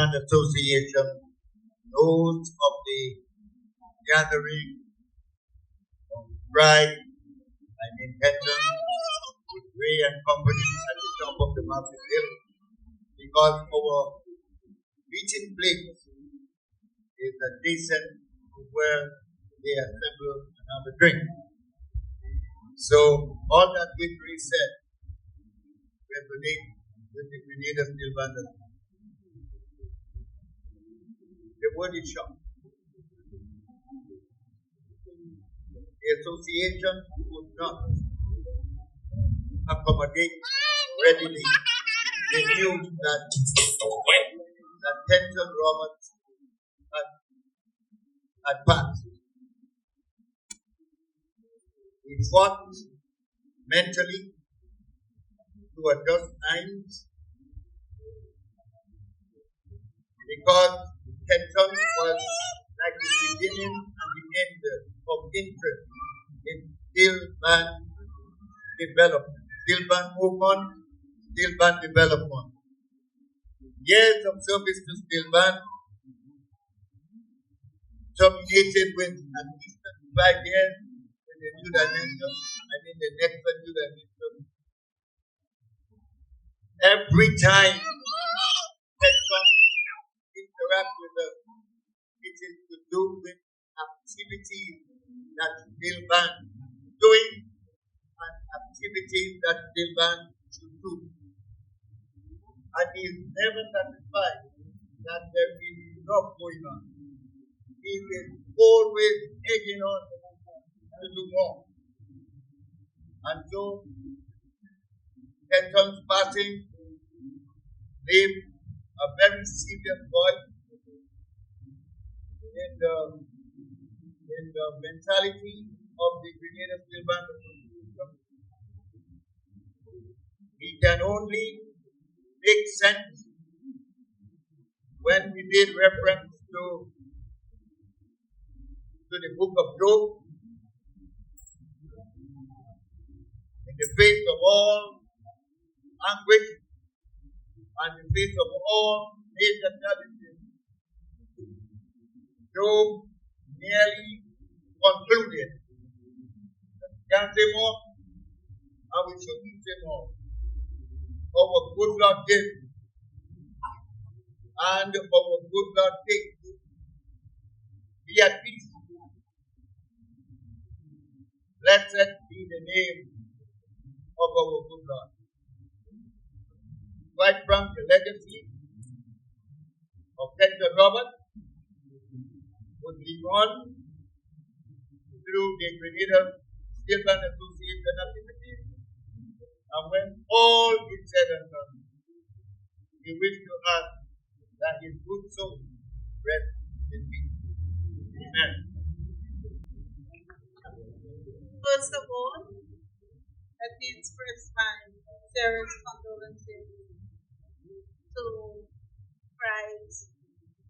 Band Association knows of the gathering of Pride, Kenton, with Ray and Company at the top of the mountain hill, because our meeting place is adjacent to where they assemble and have a drink. So all that which Ray said resonate with the Grenada Steel Band. The word is short. The association would not accommodate readily the news that Kenton Roberts had passed. He fought mentally to adjust times because Kenton was like the beginning and the end of interest in steel band development, steel band movement, steel band development. Years of service to steel band, terminated with at least 5 years in the new dimension and in the next new dimension. Every time Kenton interact with us, it is to do with activities that steel band doing and activities that steel band should do. And he is never satisfied that there is enough going on. He is always egging on to do more. And so Kenton's passing leave a very serious voice in the mentality of the Grenada Steel Band Association. He can only make sense when we did reference to the book of Job. In the face of all anguish and the face of all major challenges, Job nearly concluded that we can't say more and we shouldn't say more. Our good Lord gives and our good Lord takes. Be at peace. Blessed be the name of our good Lord. Quite from the legacy of Kenton Robert would live on through the Grenada Steel Band Association activities. And when all is said and done, we wish to ask that his good soul rest in peace. Amen. First of all, let me express my sincerest condolences to Pride's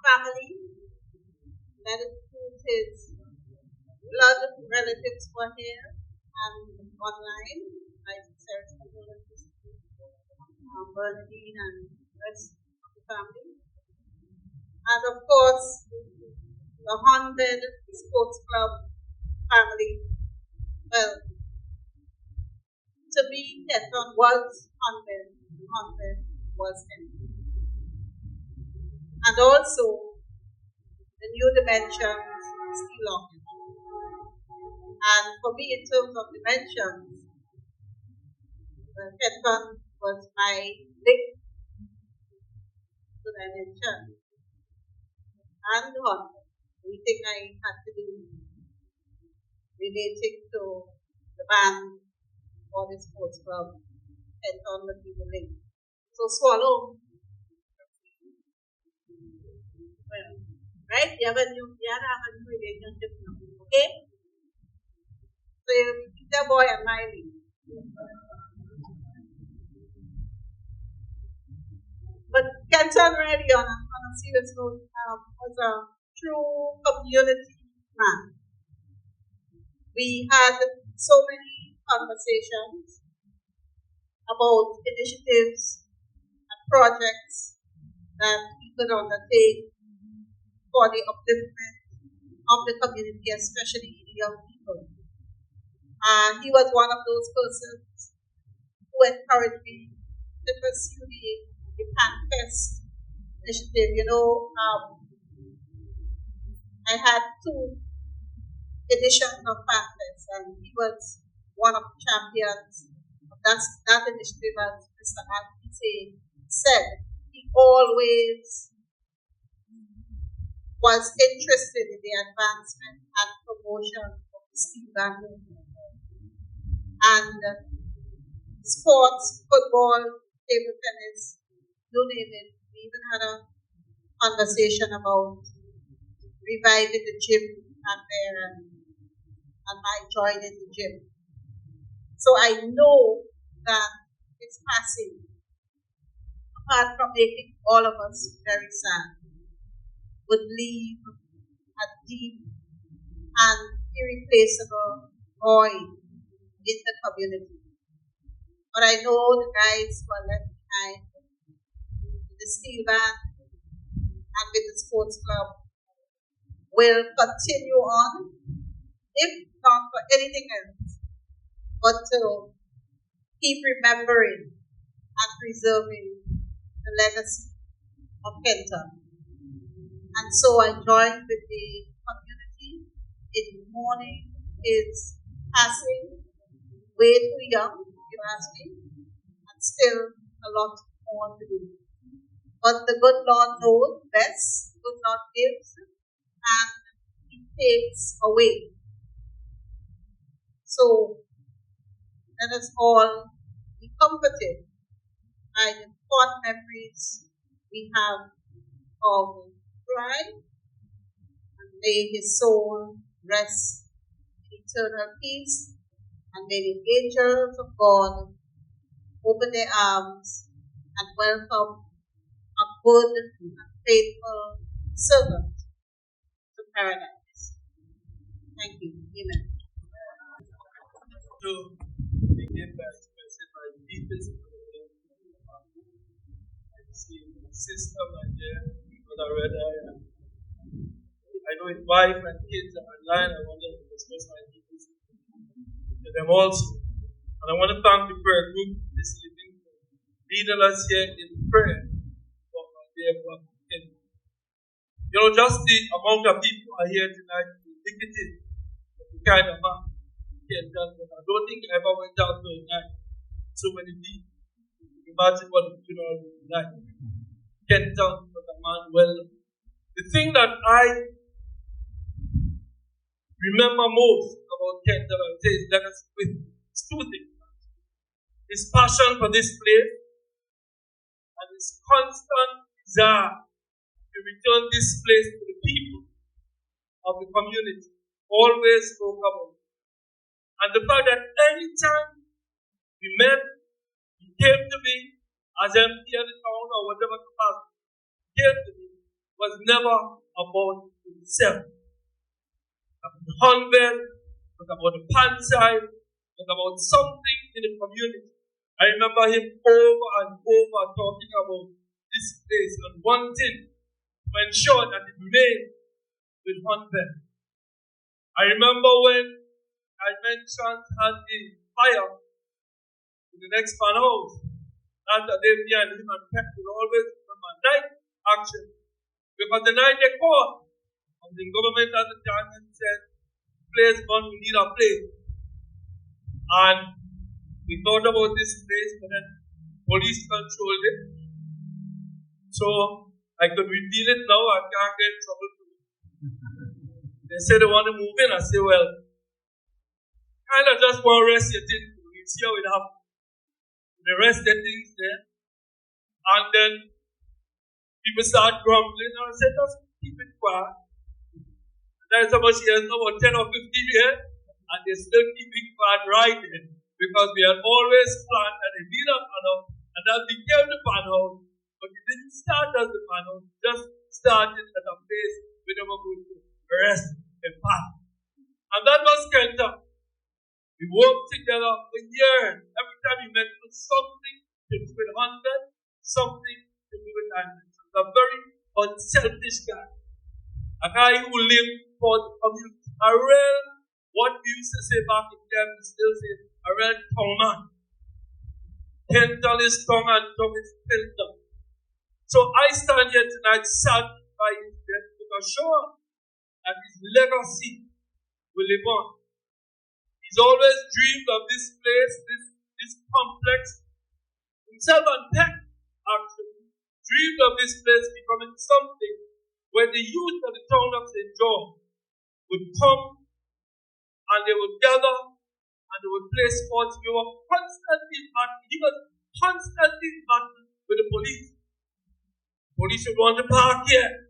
family. That includes his blood relatives who are here and online. My sincerest condolences to Bernadine and the rest of the family. And of course, the Haunted Sports Club family. Well, to me, Kenton was haunted was empty. And also, the new dimensions still on. And for me, in terms of dimensions, Kenton was my link to dimension and haunted. Everything I had to do relating to the band or the sports club, Kenton would be the link. So swallow. Well, right? You have a new relationship now. Okay? So you keep the boy and my link. But Kenton really on a serious note was a true community man. We had so many conversations about initiatives and projects that he could undertake for the upliftment of the community, especially the young people. And he was one of those persons who encouraged me to pursue the PanFest initiative. I had two editions of PanFest, and he was one of the champions of that initiative, as Mr. Anthony said. He always was interested in the advancement and promotion of the steel band movement. And sports, football, table tennis, you name it. We even had a conversation about reviving the gym out there and my joining the gym. So I know that his passing, apart from making all of us very sad, would leave a deep and irreplaceable void in the community. But I know the guys who are left behind with the steel band and with the sports club will continue on, if not for anything else, but to keep remembering and preserving the legacy of Kenton. And so I joined with the community in mourning his passing, way too young, if you ask me, and still a lot more to do. But the good Lord knows best, good Lord gives, and he takes away. So let us all be comforted by the fond memories we have of Christ, and may his soul rest in eternal peace, and may the angels of God open their arms and welcome a good and faithful servant to paradise. Thank you. Amen. To begin by expressing my deepest I see my sister, my dear brother Reda. I know his wife and kids are online. I want to express my deepest to them also. And I want to thank the prayer group this evening for leading us here in prayer for my dear brother Kenton. Just the amount of people are here tonight is indicative of the kind of man Kenton was. I don't think I ever went out to a night so many people. Imagine what the funeral would be like. Kenton was a man well. The thing that I remember most about Kenton, I would say, is legacy with two things. His passion for this place and his constant desire to return this place to the people of the community. Always spoke about it. And the fact that any time we met, he came to me as MP of the town or whatever capacity, he came to me, was never about himself. About the hundred, was about the pan side, was about something in the community. I remember him over and over talking about this place and wanting to ensure that it remained with 100. I remember when I mentioned had the fire in the next fan house. After they me and him and Pep will always remember night action. Because the night they called, and the government at the time said, place one, we need a place. And we thought about this place, but then police controlled it. So I could reveal it now, I can't get in trouble. They said they want to move in. I say, well, kind of just want to rest your things. We see how it happens. They rest their things there. And then people start grumbling. And I said, just keep it quiet. And then somebody has about 10 or 15 here, and they're still keeping quiet right there. Because we had always planned that they need a panel, and that became the panel. But it didn't start as the panel, it just started at a place we never go to rest and pass. And that was Kenton. We worked together for years. Every time we met, it was something to do with 100, something to do with 900. was a very unselfish guy. A guy who lived for the community. A real, what we used to say back in there, we still say, a real tongue man. Kenton is tongue and tongue is Kenton. So I stand here tonight saddened by his death because sure that his legacy will live on. He's always dreamed of this place, this complex. Himself and Peck actually dreamed of this place becoming something where the youth of the town of St. John would come and they would gather and they would play sports. We were constantly battling. He was constantly battling with the police. Police would want to park here.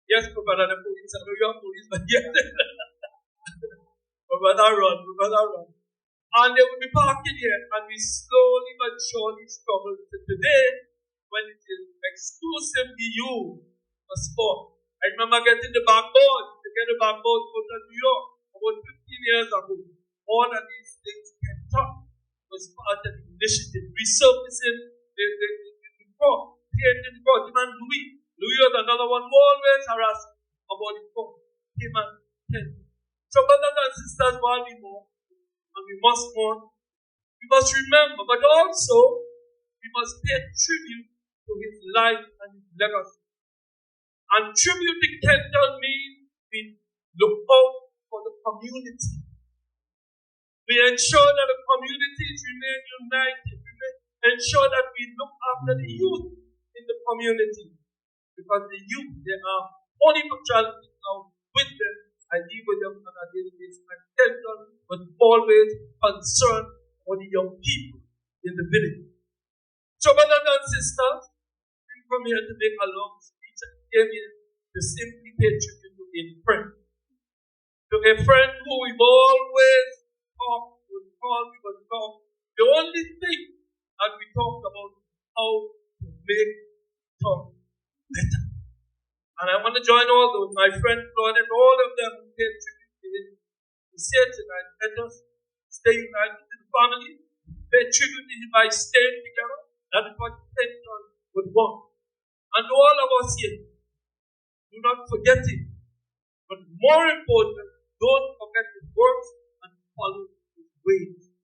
Yes, brother, the police. I know you're police, but yes. Brother run. And they would be parking here, and we slowly but surely struggled to today when it is exclusively you for sport. I remember getting the backboard, to get the backboard out of New York about 15 years ago. All of these things kept up was part of the initiative, resurfacing the court, creating the court. Him and Louis was another one who always harassed about the court. Him and Kenton. So brothers and sisters, while we mourn, and we must mourn, we must remember, but also we must pay tribute to his life and his legacy. And tribute to Kenton means we look out for the community. We ensure that the communities remain united. We ensure that we look after the youth in the community. Because the youth, they are only neutrality now with them. I deal with them on a daily basis. And Kenton was always concerned for the young people in the village. So, brothers and sisters, we come here to make a long speech and came here to simply pay tribute to a friend. To a friend who we've always talked, we would talk. The only thing that we talked about is how to make talk better. And I want to join all those, my friend Claude and all of them who paid tribute to him. We say tonight, let us stay united in the family, pay tribute to him by staying together. That is what Kenton would want. And to all of us here, do not forget him. But more important, don't forget his works and follow his ways.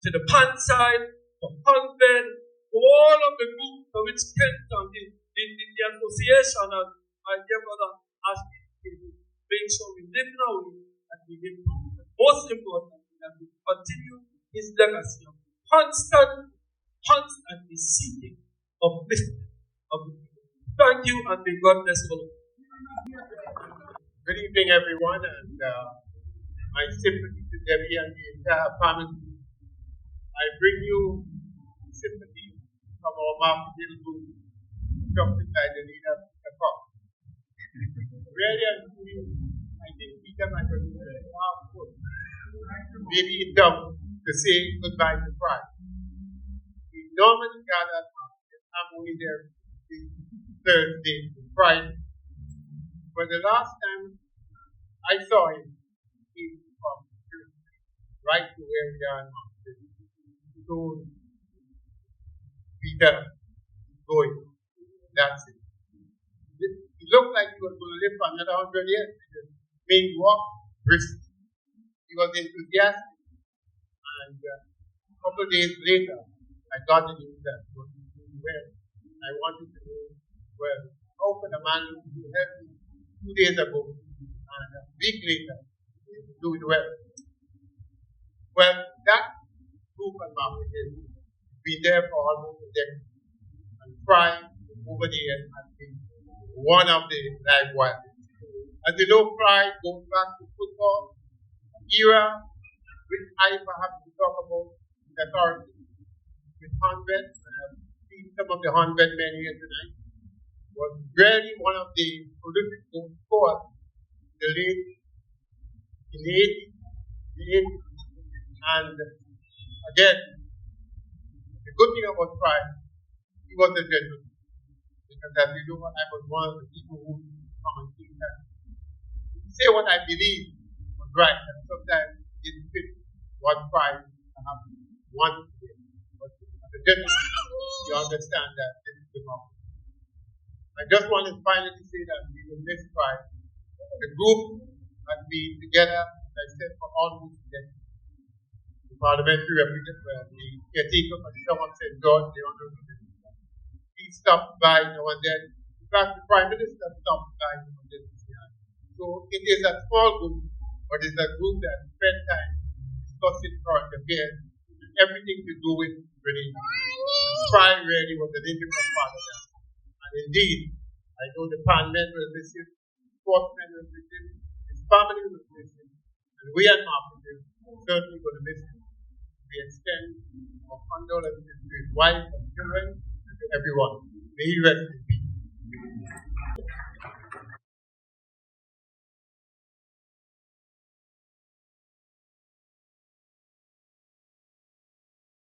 To the pan side, to Hunbed, to all of the groups of which Kenton did in the association, and my dear brother asked me to make sure we live in a way that we improve. Most importantly, that we continue his legacy of constantly seeking upliftment of the people. Thank you, and may God bless you all. Good evening, everyone, and my sympathy to Debbie and the entire family. I bring you sympathy from our marketing group, adopted by the leader, Mr. Cox. Really and truly, I think Peter might have been maybe in town to say goodbye to Pride. We normally gather, I'm only there Thursday to Friday. But the last time I saw him, he from right to where we are now. He told Peter, going. That's it. He looked like he was going to live for another 100 years. He made walk brisk. He was enthusiastic. And a couple of days later, I got the news that he was doing well. I wanted to know, well, how could a man who helped me 2 days ago and a week later do it well? Well, that group and marketing has been there for almost a decade. And Pride over the years has been one of the live wires. As you know, Pride goes back to football era, which I perhaps will talk about with authority. With Hunbed, I've seen some of the Hunbed men here tonight, was really one of the prolific goal scorers in the 80s. And again, the good thing about Pride, he was a gentleman. Because as you know, I was one of the people who come and think that say what I believe was right, and sometimes it didn't fit what Pride wanted to do. But as a gentleman, you understand that this is democracy. I just want to finally say that we will miss Pride. The group has been together, as I said, for almost a decade. The parliamentary representative, the caretaker for the Town of St. George, the Honorable Minister, he stopped by now and then. In fact, the Prime Minister stopped by now and then. So it is a small group, but it's a group that spent time discussing current affairs and everything to do with religion. Pride really was an integral part of that. And indeed, I know the parliament will miss him, sportsmen will miss him, his family will miss him, and we at Marketing are certainly going to miss him. We extend our condolences to his wife and children and to everyone. May he rest in